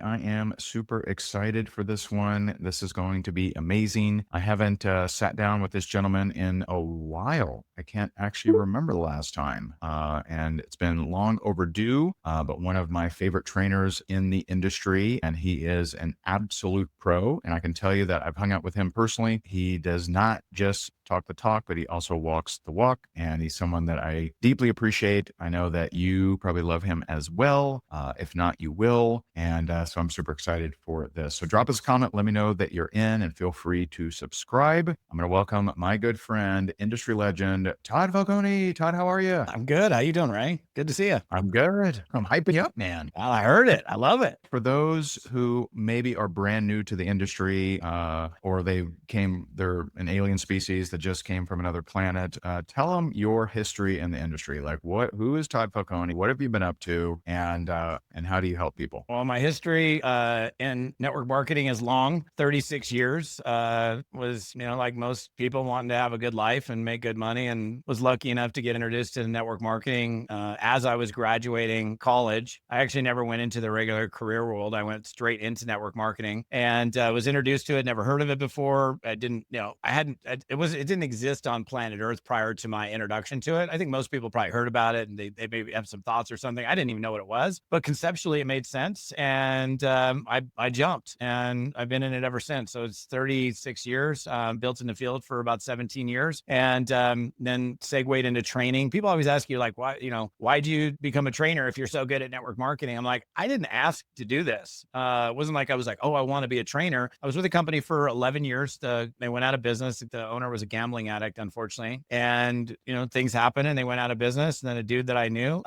I am super excited for this one. This is going to be amazing. I haven't sat down with this gentleman in a while. I can't actually remember the last time. And it's been long overdue, but one of my favorite trainers in the industry, and he is an absolute pro. And I can tell you that I've hung out with him personally. He does not just talk the talk, but he also walks the walk. And he's someone that I deeply appreciate. I know that you probably love him as well. If not, you will. And so I'm super excited for this. So drop us a comment. Let me know that you're in and feel free to subscribe. I'm going to welcome my good friend, industry legend, Todd Falcone. Todd, how are you? I'm good. How you doing, Ray? Good to see you. I'm good. I'm hyping you up, man. Well, I heard it. I love it. For those who maybe are brand new to the industry, or they're an alien species that just came from another planet, tell them your history in the industry. Like who is Todd Falcone? What have you been up to? And how do you help people? Well, my history in network marketing is long, 36 years. Was, like most people wanting to have a good life and make good money, and was lucky enough to get introduced to network marketing as I was graduating college. I actually never went into the regular career world. I went straight into network marketing and was introduced to it. Never heard of it before. I didn't, it didn't exist on planet Earth prior to my introduction to it. I think most people probably heard about it and they maybe have some thoughts or something. I didn't even know what it was, but conceptually it made sense. And I jumped and I've been in it ever since. So it's 36 years, built in the field for about 17 years. And then segued into training. People always ask you like, why'd you become a trainer if you're so good at network marketing? I'm like, I didn't ask to do this. It wasn't like I was like, oh, I want to be a trainer. I was with a company for 11 years. They went out of business. The owner was a gambling addict, unfortunately. And, things happened and they went out of business. And then a dude that I knew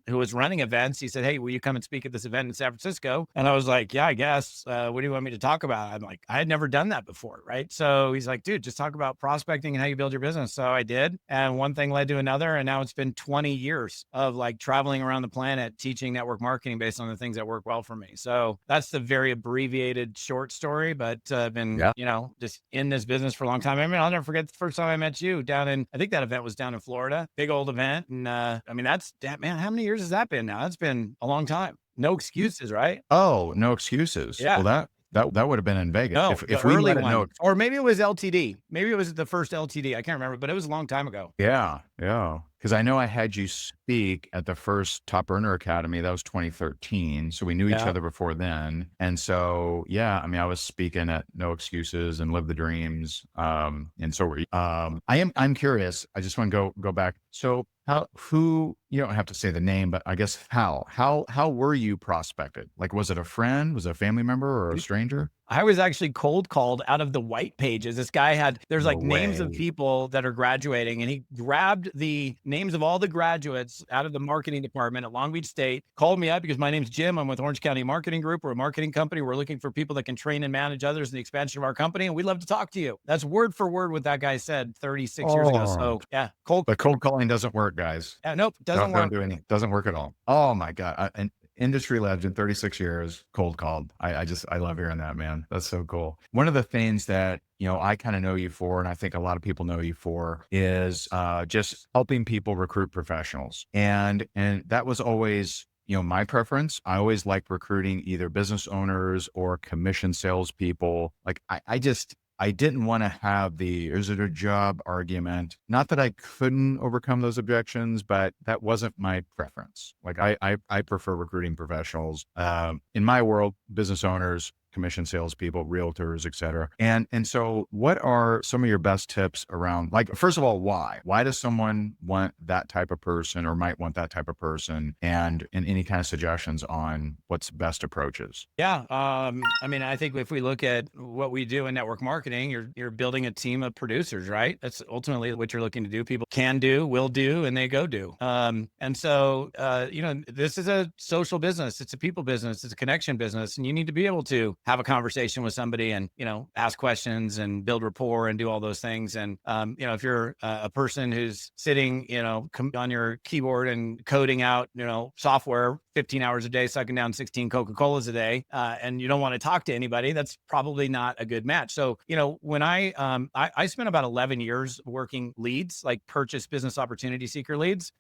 who was running events, he said, hey, will you come and speak at this event in San Francisco? And I was like, yeah, I guess. What do you want me to talk about? I'm like, I had never done that before. Right. So he's like, dude, just talk about prospecting and how you build your business. So I did. And one thing led to another. And now it's been 20 years of like traveling around the planet, teaching network marketing based on the things that work well for me. So that's the very abbreviated short story, but I've been, just in this business for a long time. I mean, I'll never forget the first time I met you I think that event was down in Florida, big old event. And that's man, how many years has that been now? That's been a long time. No excuses, right? Oh, no excuses. Yeah. Well, that would have been in Vegas. No, If the we early let it one, know. or maybe it was LTD. Maybe it was the first LTD. I can't remember, but it was a long time ago. Yeah. Because I know I had you speak at the first Top Earner Academy. That was 2013. So we knew each other before then. And so, I was speaking at No Excuses and Live the Dreams. And so were you. I'm curious. I just want to go back. So you don't have to say the name, but I guess how were you prospected? Like, was it a friend? Was it a family member or a stranger? I was actually cold called out of the white pages. This guy there's like names of people that are graduating, and he grabbed the names of all the graduates out of the marketing department at Long Beach State, called me up because my name's Jim. I'm with Orange County Marketing Group. We're a marketing company. We're looking for people that can train and manage others in the expansion of our company. And we'd love to talk to you. That's word for word what that guy said 36 years ago. So yeah, But cold calling doesn't work, guys. Nope. Doesn't work. Doesn't work at all. Oh my God. An industry legend, 36 years, cold called. I love hearing that, man. That's so cool. One of the things that, I kind of know you for, and I think a lot of people know you for, is just helping people recruit professionals. And that was always, my preference. I always liked recruiting either business owners or commission salespeople. Like I didn't want to have is it a job argument. Not that I couldn't overcome those objections, but that wasn't my preference. Like I prefer recruiting professionals. In my world, business owners, commission salespeople, realtors, et cetera. And so what are some of your best tips around, like, first of all, why? Why does someone want that type of person or might want that type of person? And any kind of suggestions on what's best approaches? Yeah. I think if we look at what we do in network marketing, you're building a team of producers, right? That's ultimately what you're looking to do. People can do, will do, and they go do. And so, this is a social business. It's a people business. It's a connection business. And you need to be able to have a conversation with somebody and, ask questions and build rapport and do all those things. And, if you're a person who's sitting, on your keyboard and coding out, software 15 hours a day, sucking down 16 Coca-Colas a day, and you don't want to talk to anybody, that's probably not a good match. So, when I spent about 11 years working leads, like purchase business opportunity seeker leads.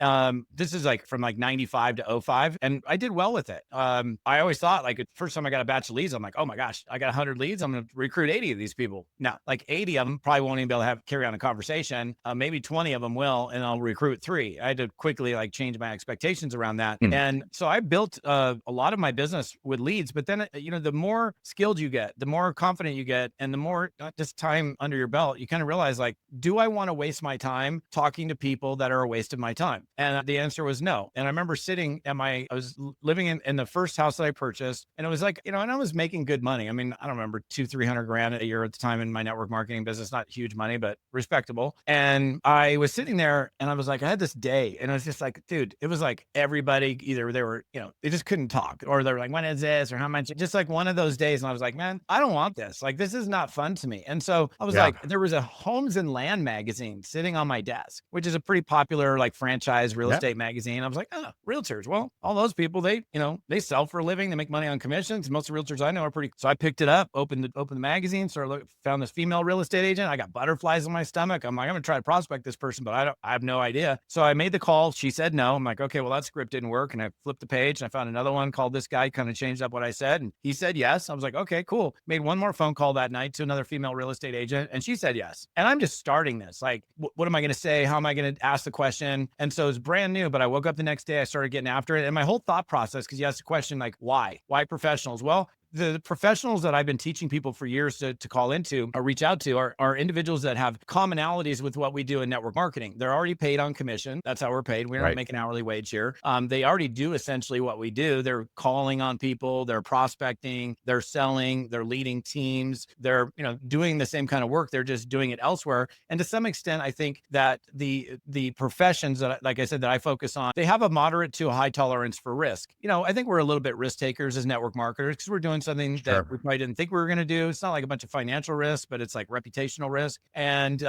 This is like from like 95 to '05, and I did well with it. I always thought like the first time I got a batch of leads, I'm like, oh my gosh, I got 100 leads. I'm going to recruit 80 of these people. Now, like 80 of them probably won't even be able to carry on a conversation. Maybe 20 of them will, and I'll recruit 3. I had to quickly like change my expectations around that. Mm. And so I built a lot of my business with leads, but then, the more skilled you get, the more confident you get, and the more just time under your belt, you kind of realize like, do I want to waste my time talking to people that are a waste of my time? And the answer was no. And I remember sitting at I was living in the first house that I purchased, and it was like, and I was making good money. I mean, I don't remember 200-300 grand a year at the time in my network marketing business, not huge money, but respectable. And I was sitting there and I was like, I had this day and I was just like, dude, it was like everybody, either they were, they just couldn't talk, or they were like, when is this? Or how much? Just like one of those days. And I was like, man, I don't want this. Like, this is not fun to me. And so I was like, there was a Homes and Land magazine sitting on my desk, which is a pretty popular like franchise real estate magazine. I was like, oh, realtors. Well, all those people, they sell for a living. They make money on commissions. Most of the realtors I know are pretty. So I picked it up, opened the magazine, found this female real estate agent. I got butterflies in my stomach. I'm like, I'm going to try to prospect this person, but I have no idea. So I made the call. She said no. I'm like, okay, well, that script didn't work. And I flipped the page and I found another one, called this guy, kind of changed up what I said. And he said yes. I was like, okay, cool. Made one more phone call that night to another female real estate agent, and she said yes. And I'm just starting this. Like, what am I going to say? How am I going to ask the question? And so it's brand new, but I woke up the next day, I started getting after it. And my whole thought process, because you asked the question, like, why professionals? Well, the professionals that I've been teaching people for years to call into or reach out to are individuals that have commonalities with what we do in network marketing. They're already paid on commission. That's how we're paid. We don't make an hourly wage here. They already do essentially what we do. They're calling on people, they're prospecting, they're selling, they're leading teams, they're, doing the same kind of work. They're just doing it elsewhere. And to some extent, I think that the professions that, like I said, that I focus on, they have a moderate to a high tolerance for risk. I think we're a little bit risk takers as network marketers because we're doing something that we probably didn't think we were going to do. It's not like a bunch of financial risk, but it's like reputational risk. And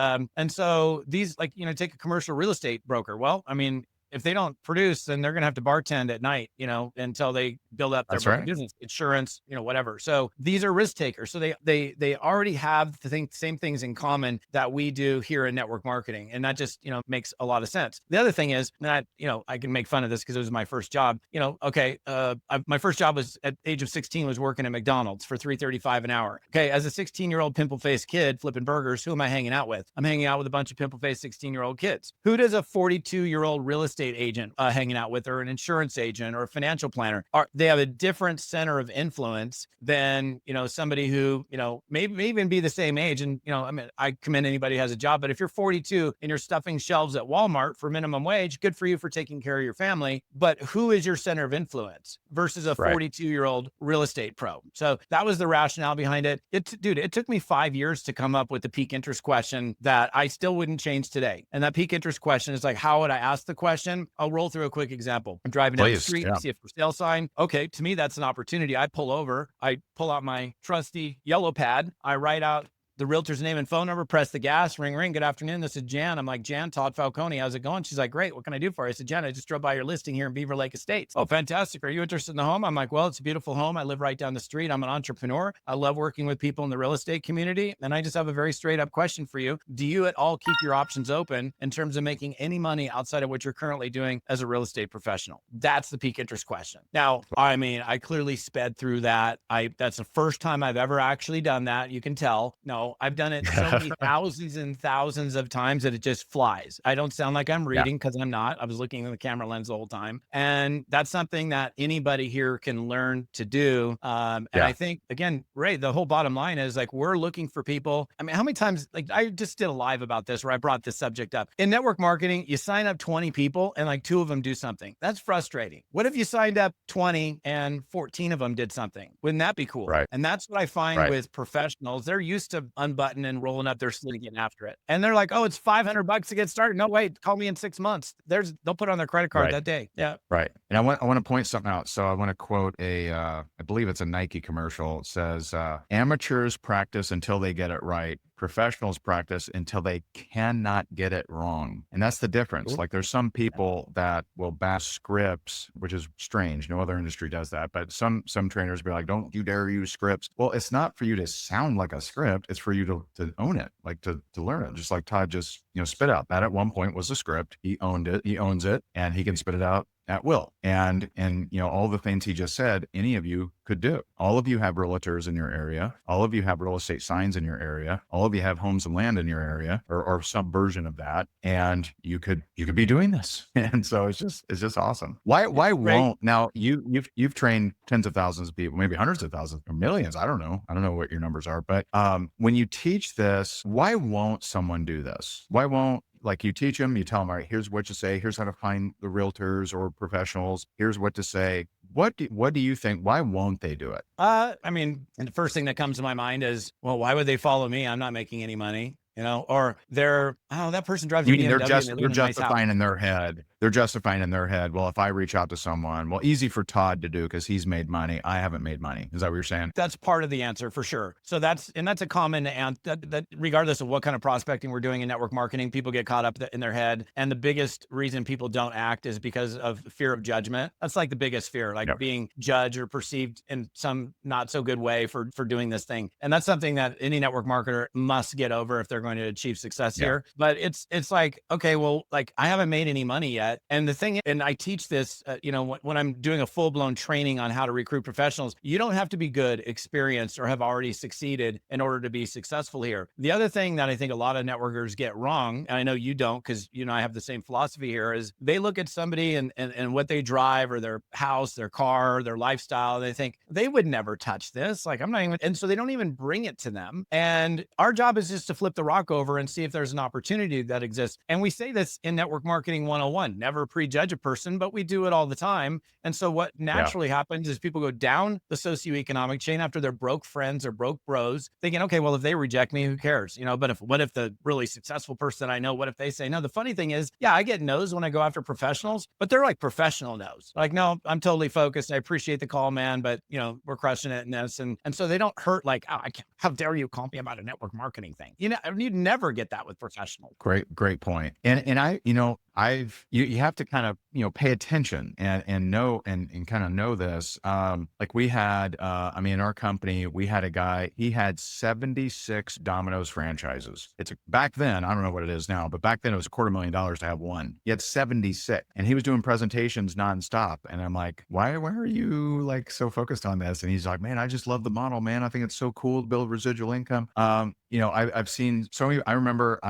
so these, like, take a commercial real estate broker. Well, I mean, if they don't produce, then they're going to have to bartend at night, until they build up their book of business, insurance, whatever. So these are risk takers. So they already have the same things in common that we do here in network marketing. And that just, makes a lot of sense. The other thing is that, I can make fun of this because it was my first job, my first job was at age of 16 was working at McDonald's for $3.35 an hour. Okay. As a 16-year-old pimple-faced kid flipping burgers, who am I hanging out with? I'm hanging out with a bunch of pimple-faced 16-year-old kids. Who does a 42-year-old real estate agent hanging out with, or an insurance agent or a financial planner? They have a different center of influence than, somebody who, may even be the same age. And, I mean, I commend anybody who has a job, but if you're 42 and you're stuffing shelves at Walmart for minimum wage, good for you for taking care of your family. But who is your center of influence versus a 42-year-old real estate pro? So that was the rationale behind it. It took me 5 years to come up with the peak interest question that I still wouldn't change today. And that peak interest question is like, how would I ask the question? I'll roll through a quick example. I'm driving down the street, see a for sale sign. Okay, to me, that's an opportunity. I pull over, I pull out my trusty yellow pad, I write out the realtor's name and phone number, press the gas, ring, ring. Good afternoon. This is Jan. I'm like, Jan, Todd Falcone. How's it going? She's like, great. What can I do for you? I said, Jan, I just drove by your listing here in Beaver Lake Estates. Oh, fantastic. Are you interested in the home? I'm like, well, it's a beautiful home. I live right down the street. I'm an entrepreneur. I love working with people in the real estate community. And I just have a very straight up question for you. Do you at all keep your options open in terms of making any money outside of what you're currently doing as a real estate professional? That's the peak interest question. Now, I mean, I clearly sped through that. That's the first time I've ever actually done that. You can tell. No, I've done it so many thousands and thousands of times that it just flies. I don't sound like I'm reading because I'm not. I was looking in the camera lens the whole time. And that's something that anybody here can learn to do. And I think, again, Ray, the whole bottom line is like, we're looking for people. I mean, how many times, like I just did a live about this where I brought this subject up. In network marketing, you sign up 20 people and like 2 of them do something. That's frustrating. What if you signed up 20 and 14 of them did something? Wouldn't that be cool? Right. And that's what I find with professionals. They're used to unbuttoned and rolling up their sleeve and getting after it. And they're like, oh, it's $500 to get started. No, wait, call me in 6 months. They'll put on their credit card Right. that day. Yeah. Right. And I want to point something out. So I want to quote I believe it's a Nike commercial. It says, amateurs practice until they get it right. Professionals practice until they cannot get it wrong. And that's the difference. Like there's some people that will bash scripts, which is strange. No other industry does that. But some trainers be like, don't you dare use scripts. Well, it's not for you to sound like a script. It's for you to own it, like to learn it. Just like Todd just, spit out. That at one point was a script. He owned it. He owns it, and he can spit it out at will. And all the things he just said, any of you could do. All of you have realtors in your area. All of you have real estate signs in your area. All of you have homes and land in your area, or some version of that. And you could be doing this. And so it's just awesome. Why won't now you've trained tens of thousands of people, maybe hundreds of thousands or millions. I don't know what your numbers are, but when you teach this, why won't someone do this? Why won't, like, you teach them, you tell them, all right, here's what to say. Here's how to find the realtors or professionals. Here's what to say. What do you think? Why won't they do it? And the first thing that comes to my mind is, well, why would they follow me? I'm not making any money, or that person drives a BMW. They're and they live in a nice house. justifying in their head. They're justifying in their head. Well, if I reach out to someone, easy for Todd to do because he's made money. I haven't made money. Is that what you're saying? That's part of the answer for sure. So that's a common answer that regardless of what kind of prospecting we're doing in network marketing, people get caught up in their head. And the biggest reason people don't act is because of fear of judgment. That's like the biggest fear, being judged or perceived in some not so good way for doing this thing. And that's something that any network marketer must get over if they're going to achieve success here. But it's like, okay, well, like I haven't made any money yet. And the thing, and I teach this, when I'm doing a full-blown training on how to recruit professionals, you don't have to be good, experienced, or have already succeeded in order to be successful here. The other thing that I think a lot of networkers get wrong, and I know you don't, because I have the same philosophy here, is they look at somebody and what they drive, or their house, their car, their lifestyle. They think they would never touch this. Like I'm not even, and so they don't even bring it to them. And our job is just to flip the rock over and see if there's an opportunity that exists. And we say this in Network Marketing 101. Never prejudge a person, but we do it all the time. And so what naturally happens is people go down the socioeconomic chain after their broke friends or broke bros, thinking, okay, well, if they reject me, who cares? But what if the really successful person I know, what if they say no? The funny thing is, I get no's when I go after professionals, but they're like professional no's. Like, no, I'm totally focused. I appreciate the call, man, but we're crushing it in this. And so they don't hurt like, oh, how dare you call me about a network marketing thing? You'd never get that with professionals. Great point. And I, you have to kind of, pay attention and know, and kind of know this. Like we had, in our company, we had a guy, he had 76 Domino's franchises. Back then, I don't know what it is now, but back then it was $250,000 to have one. He had 76 and he was doing presentations nonstop. And I'm like, why are you like so focused on this? And he's like, man, I just love the model, man. I think it's so cool to build residual income. I've seen so many. I remember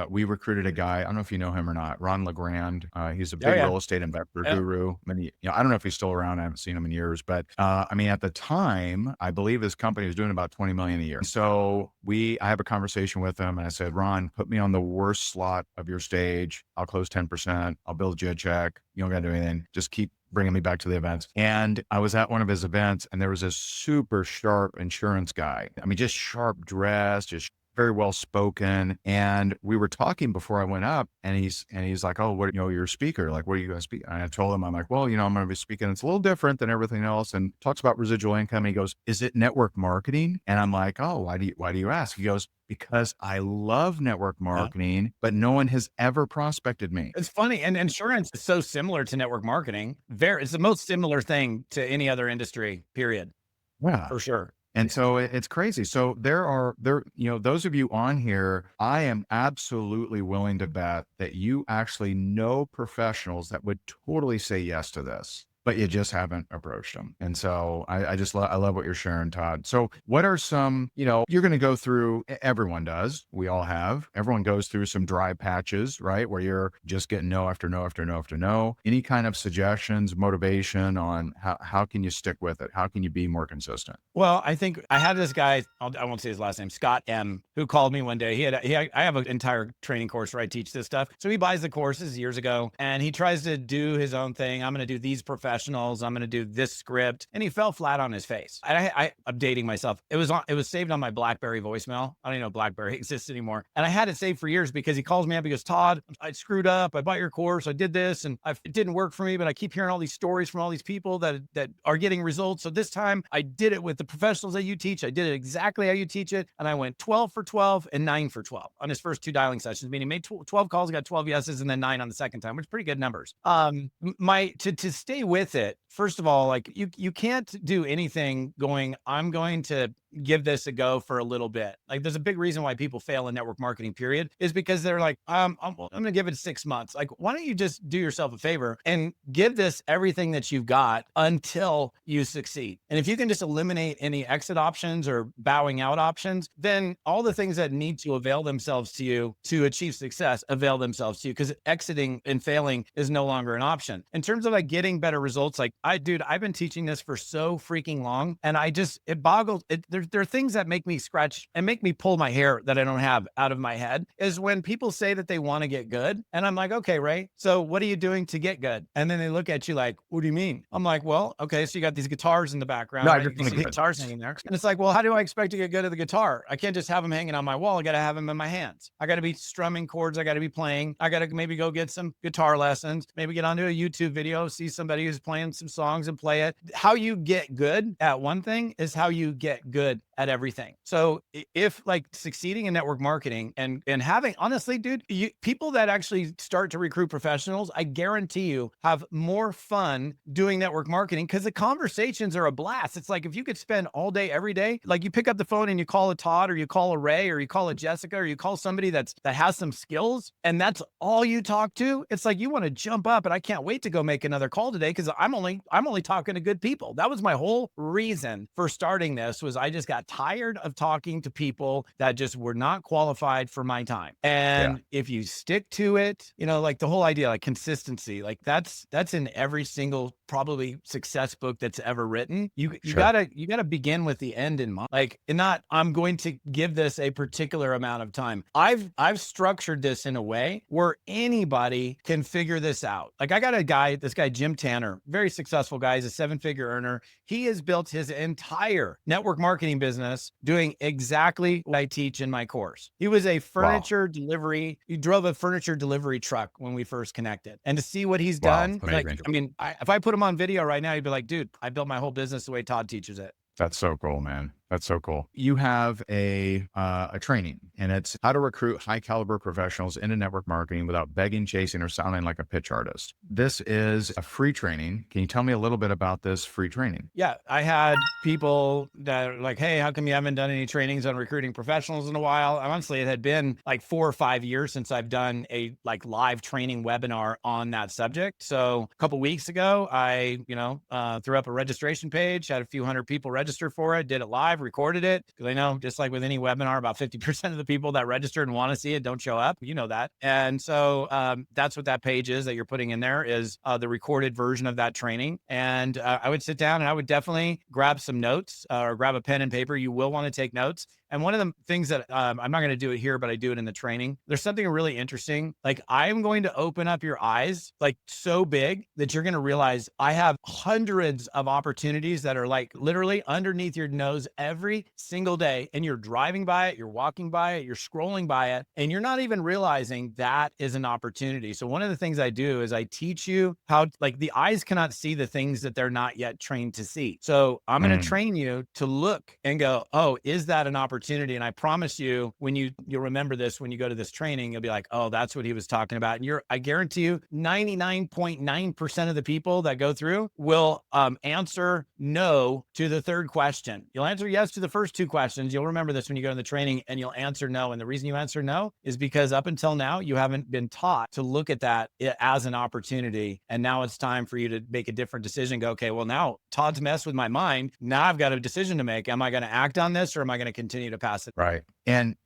we recruited a guy. I don't know if you know him or not, Ron LeGrand. He's a big real estate investor guru. I don't know if he's still around. I haven't seen him in years, but at the time, I believe his company was doing about 20 million a year. So I have a conversation with him, and I said, Ron, put me on the worst slot of your stage. I'll close 10%. I'll build you a check. You don't got to do anything. Just keep bringing me back to the events. And I was at one of his events, and there was this super sharp insurance guy. Just sharp dressed, just very well spoken. And we were talking before I went up, and he's like, oh, you're a speaker. Like, what are you going to speak? And I told him, I'm like, well, I'm going to be speaking. It's a little different than everything else. And talks about residual income. And he goes, is it network marketing? And I'm like, oh, why do you ask? He goes, because I love network marketing, but no one has ever prospected me. It's funny. And insurance is so similar to network marketing. It's the most similar thing to any other industry, period. Yeah, for sure. And so it's crazy. So those of you on here, I am absolutely willing to bet that you actually know professionals that would totally say yes to this, but you just haven't approached them. And so I love what you're sharing, Todd. So what are some, you're going to go through, everyone does, we all have, everyone goes through some dry patches, right? Where you're just getting no after no after no after no. Any kind of suggestions, motivation on how can you stick with it? How can you be more consistent? Well, I think I had this guy, I won't say his last name, Scott M., who called me one day. I have an entire training course where I teach this stuff. So he buys the courses years ago, and he tries to do his own thing. I'm going to do these professions. professionals. I'm going to do this script. And he fell flat on his face. I'm dating myself. It was saved on my BlackBerry voicemail. I don't even know if BlackBerry exists anymore. And I had it saved for years because he calls me up. He goes, Todd, I screwed up. I bought your course. I did this and it didn't work for me, but I keep hearing all these stories from all these people that are getting results. So this time I did it with the professionals that you teach. I did it exactly how you teach it. And I went 12 for 12 and 9 for 12 on his first 2 dialing sessions, meaning he made 12 calls, got 12 yeses, and then 9 on the second time, which is pretty good numbers. To stay with it, first of all, like you can't do anything going, I'm going to give this a go for a little bit. Like there's a big reason why people fail in network marketing period is because they're like, I'm going to give it 6 months. Like, why don't you just do yourself a favor and give this everything that you've got until you succeed? And if you can just eliminate any exit options or bowing out options, then all the things that need to avail themselves to you to achieve success, avail themselves to you, because exiting and failing is no longer an option. In terms of like getting better results, like I've been teaching this for so freaking long and it boggles. There are things that make me scratch and make me pull my hair that I don't have out of my head is when people say that they want to get good. And I'm like, okay, Ray, so what are you doing to get good? And then they look at you like, what do you mean? I'm like, well, okay, so you got these guitars in the background. No, I Right? just You want see to the get guitars hanging there. And it's like, well, how do I expect to get good at the guitar? I can't just have them hanging on my wall. I got to have them in my hands. I got to be strumming chords. I got to be playing. I got to maybe go get some guitar lessons, maybe get onto a YouTube video, see somebody who's playing some songs and play it. How you get good at one thing is how you get good at everything. So if like succeeding in network marketing and having, honestly, dude, people that actually start to recruit professionals, I guarantee you have more fun doing network marketing because the conversations are a blast. It's like if you could spend all day, every day, like you pick up the phone and you call a Todd or you call a Ray or you call a Jessica or you call somebody that has some skills and that's all you talk to. It's like you want to jump up and I can't wait to go make another call today because I'm only talking to good people. That was my whole reason for starting this was I just got tired of talking to people that just were not qualified for my time. And if you stick to it, like the whole idea, like consistency, like that's in every single probably success book that's ever written. You gotta begin with the end in mind. Like I'm going to give this a particular amount of time. I've structured this in a way where anybody can figure this out. Like I got this guy, Jim Tanner, very successful guy. He's a 7-figure earner. He has built his entire network marketing business doing exactly what I teach in my course. He was a furniture delivery. He drove a furniture delivery truck when we first connected. And to see what he's done, like, I mean, if I put him on video right now, he'd be like, dude, I built my whole business the way Todd teaches it. That's so cool, man. That's so cool. You have a training and it's how to recruit high caliber professionals into network marketing without begging, chasing, or sounding like a pitch artist. This is a free training. Can you tell me a little bit about this free training? Yeah. I had people that are like, hey, how come you haven't done any trainings on recruiting professionals in a while? Honestly, it had been like 4 or 5 years since I've done a like live training webinar on that subject. So a couple of weeks ago, I, threw up a registration page, had a few hundred people register for it, did it live, recorded it. Because I know, just like with any webinar, about 50% of the people that registered and want to see it don't show up. You know that. And so that's what that page is that you're putting in there is the recorded version of that training. And I would sit down and I would definitely grab some notes or grab a pen and paper. You will want to take notes. And one of the things that I'm not going to do it here, but I do it in the training. There's something really interesting. Like I am going to open up your eyes like so big that you're going to realize I have hundreds of opportunities that are like literally underneath your nose every single day. And you're driving by it, you're walking by it, you're scrolling by it, and you're not even realizing that is an opportunity. So one of the things I do is I teach you how like the eyes cannot see the things that they're not yet trained to see. So I'm going to train you to look and go, oh, is that an opportunity? And I promise you, when you'll remember this, when you go to this training, you'll be like, oh, that's what he was talking about. And I guarantee you 99.9% of the people that go through will answer no to the third question. You'll answer yes to the first 2 questions. You'll remember this when you go to the training and you'll answer no. And the reason you answer no is because up until now, you haven't been taught to look at that as an opportunity. And now it's time for you to make a different decision. Go, okay, well, now Todd's messed with my mind. Now I've got a decision to make. Am I going to act on this or am I going to continue to pass it? Right. And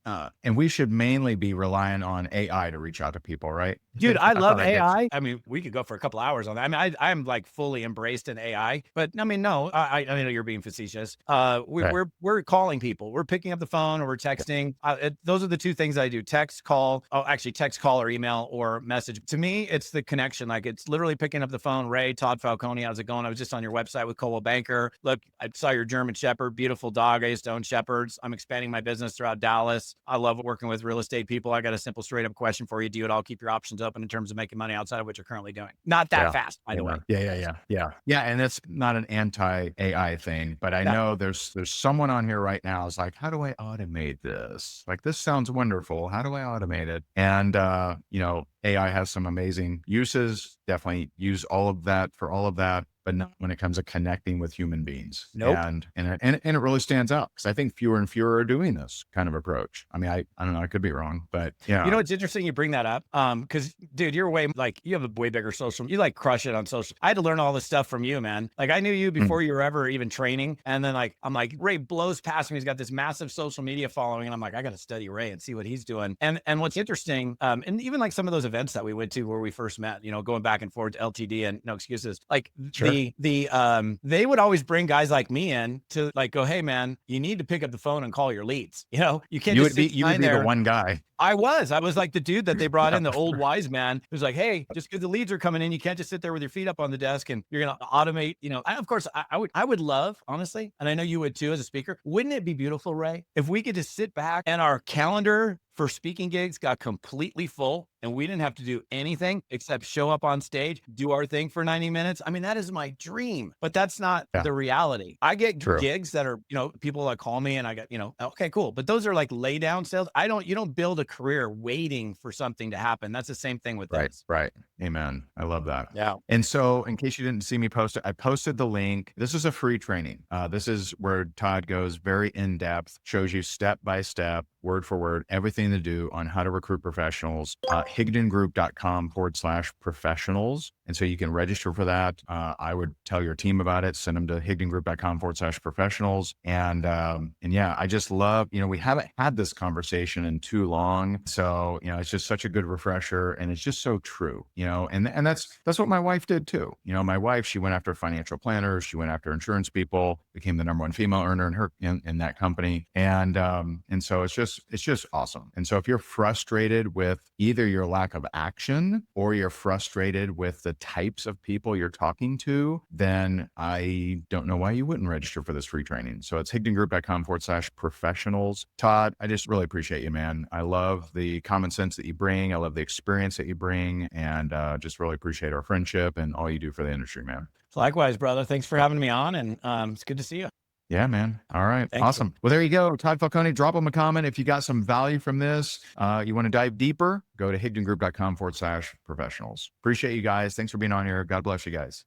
we should mainly be relying on AI to reach out to people, right? Dude, I I thought love I'd get AI. I mean, we could go for a couple hours on that. I mean, I'm like fully embraced in AI, but I mean, no, I know you're being facetious. right. We're calling people, we're picking up the phone, or we're texting. Those are the two things I do: text, call. Oh, actually, text, call, or email, or message. To me, it's the connection. Like, it's literally picking up the phone. Ray, Todd Falcone, how's it going? I was just on your website with Coldwell Banker. Look, I saw your German Shepherd, beautiful dog. I used to own shepherds. I'm expanding my business throughout Dallas. I love working with real estate people. I got a simple, straight up question for you. Do it all. Keep your options open in terms of making money outside of what you're currently doing. Not that Yeah. fast, by the way. Yeah. And it's not an anti-AI thing, but I That, know there's someone on here right now is like, how do I automate this? Like, this sounds wonderful. How do I automate it? And AI has some amazing uses. Definitely use all of that for all of that, but not when it comes to connecting with human beings. nope. And it really stands out because I think fewer and fewer are doing this kind of approach. I mean, I don't know, I could be wrong, but yeah. You know, it's interesting you bring that up. Because dude, you're way like, you have a way bigger social, you like crush it on social. I had to learn all this stuff from you, man. Like, I knew you Mm, before you were ever even training. And then like, I'm like, Ray blows past me. He's got this massive social media following. And I'm like, I got to study Ray and see what he's doing. And what's interesting, and even like some of those events that we went to where we first met, going back and forth to LTD and no excuses, like sure. they would always bring guys like me in to like go, hey man, you need to pick up the phone and call your leads. You can't just sit You would behind be the there. one guy. I was like the dude that they brought Yeah. in, the old wise man, who's like, hey, just because the leads are coming in, you can't just sit there with your feet up on the desk and you're going to automate. Of course, I would love, honestly, and I know you would too as a speaker. Wouldn't it be beautiful, Ray, if we could just sit back and our calendar for speaking gigs got completely full and we didn't have to do anything except show up on stage, do our thing for 90 minutes. I mean, that is my dream, but that's not Yeah. the reality. I get True. gigs that are, people that call me and I got, okay, cool. But those are like lay down sales. You don't build a career waiting for something to happen. That's the same thing with Right. this. Right. Amen. I love that. Yeah. And so, in case you didn't see me post it, I posted the link. This is a free training. This is where Todd goes very in depth, shows you step by step, word for word, everything to do on how to recruit professionals. Higdongroup.com/professionals. And so you can register for that. I would tell your team about it, send them to higdongroup.com/professionals. And yeah, I just love, we haven't had this conversation in too long. So, it's just such a good refresher and it's just so true, and that's what my wife did too. My wife, she went after financial planners. She went after insurance people, became the #1 female earner in that company. And so it's just awesome. And so if you're frustrated with either your lack of action or you're frustrated with the types of people you're talking to, then I don't know why you wouldn't register for this free training. So it's higdongroup.com/professionals. Todd, I just really appreciate you, man. I love the common sense that you bring. I love the experience that you bring, and just really appreciate our friendship and all you do for the industry, man. Likewise, brother. Thanks for having me on. And it's good to see you. Yeah, man. All right. Thank you. Awesome. Well, there you go. Todd Falcone, drop him a comment. If you got some value from this, you want to dive deeper, go to higdongroup.com/professionals. Appreciate you guys. Thanks for being on here. God bless you guys.